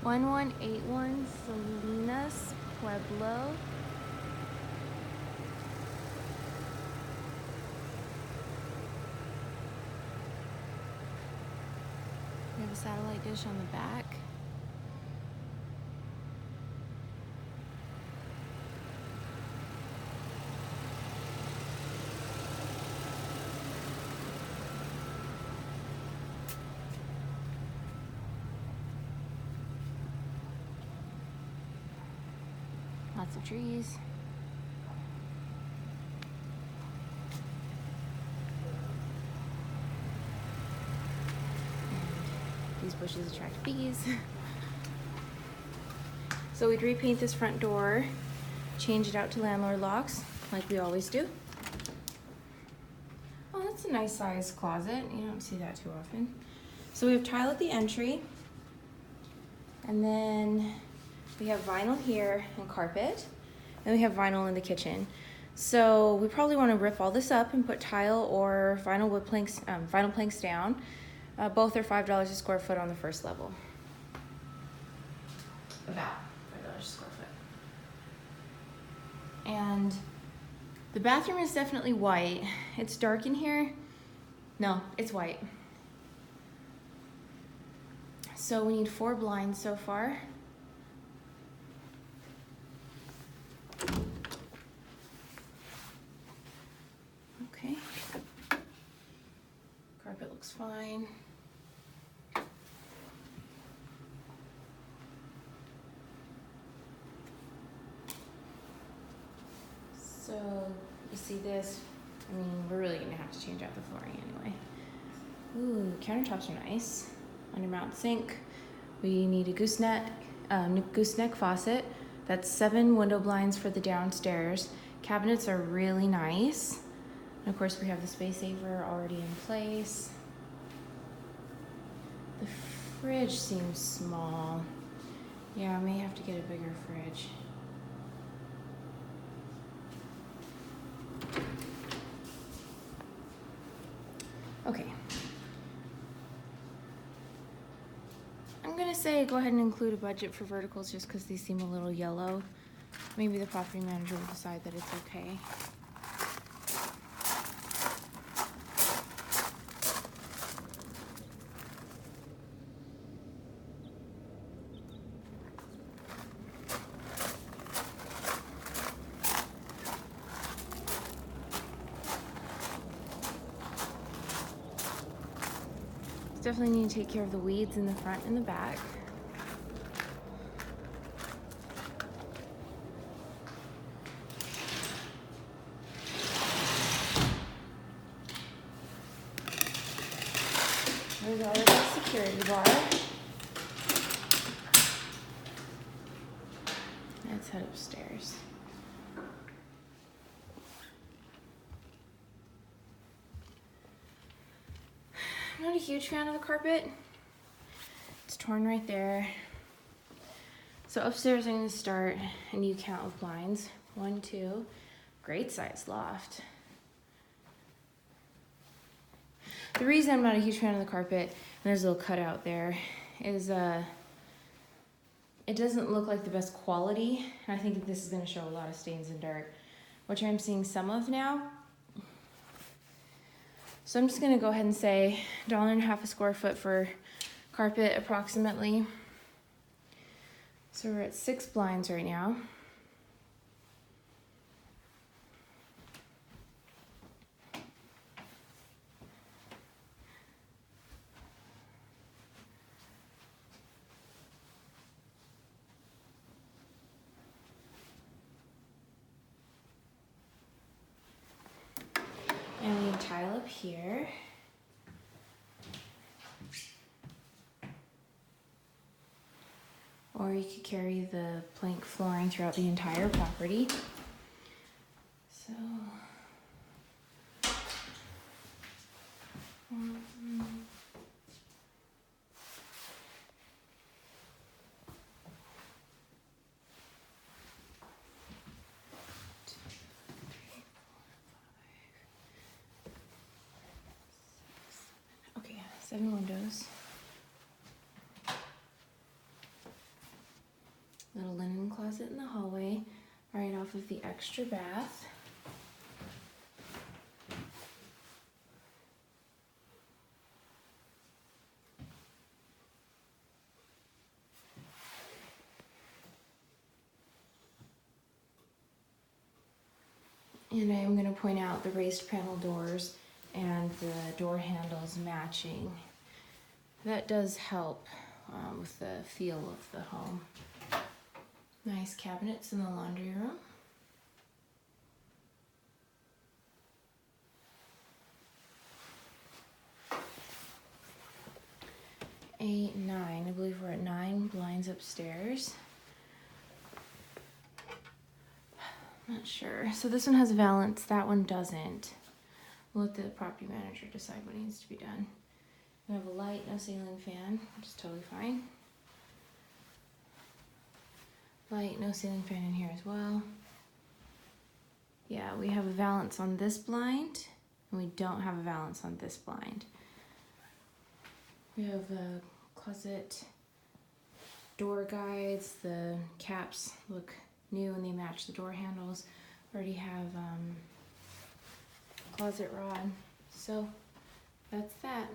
1181 Salinas Pueblo. We have a satellite dish on the back. Lots of trees. And these bushes attract bees. So we'd repaint this front door, change it out to landlord locks, like we always do. Oh, that's a nice sized closet. You don't see that too often. So we have tile at the entry, and then we have vinyl here and carpet, and we have vinyl in the kitchen. So we probably want to rip all this up and put tile or vinyl wood planks, vinyl planks down. Both are $5 a square foot on the first level. About $5 a square foot. And the bathroom is definitely white. It's dark in here. No, it's white. So we need 4 blinds so far. Okay. Carpet looks fine. So you see this, I mean, we're really gonna have to change out the flooring anyway. Ooh, countertops are nice. Undermount sink. We need a gooseneck faucet. That's 7 window blinds for the downstairs. Cabinets are really nice. And of course we have the space saver already in place. The fridge seems small. Yeah, I may have to get a bigger fridge. Okay. I'm gonna say go ahead and include a budget for verticals just because these seem a little yellow. Maybe the property manager will decide that it's okay. Definitely need to take care of the weeds in the front and the back. There's already a security bar. Let's head upstairs. I'm not a huge fan of the carpet. It's torn right there. So upstairs I'm going to start a new count of blinds. 1, 2, great size loft. The reason I'm not a huge fan of the carpet, and there's a little cutout there, is it doesn't look like the best quality. And I think this is going to show a lot of stains and dirt, which I'm seeing some of now. So I'm just gonna go ahead and say $1.50 a square foot for carpet approximately. So we're at 6 blinds right now. And we tile up here. Or you could carry the plank flooring throughout the entire property. So, okay, 7 windows. closet in the hallway, right off of the extra bath. And I am going to point out the raised panel doors and the door handles matching. That does help with the feel of the home. Nice cabinets in the laundry room. Eight, nine. I believe we're at 9 blinds upstairs. Not sure. So this one has valance, that one doesn't. We'll let the property manager decide what needs to be done. We have a light, no ceiling fan, which is totally fine. Light, no ceiling fan in here as well. Yeah, we have a valance on this blind, and we don't have a valance on this blind. We have a closet door guides. The caps look new and they match the door handles. Already have closet rod. So that's that.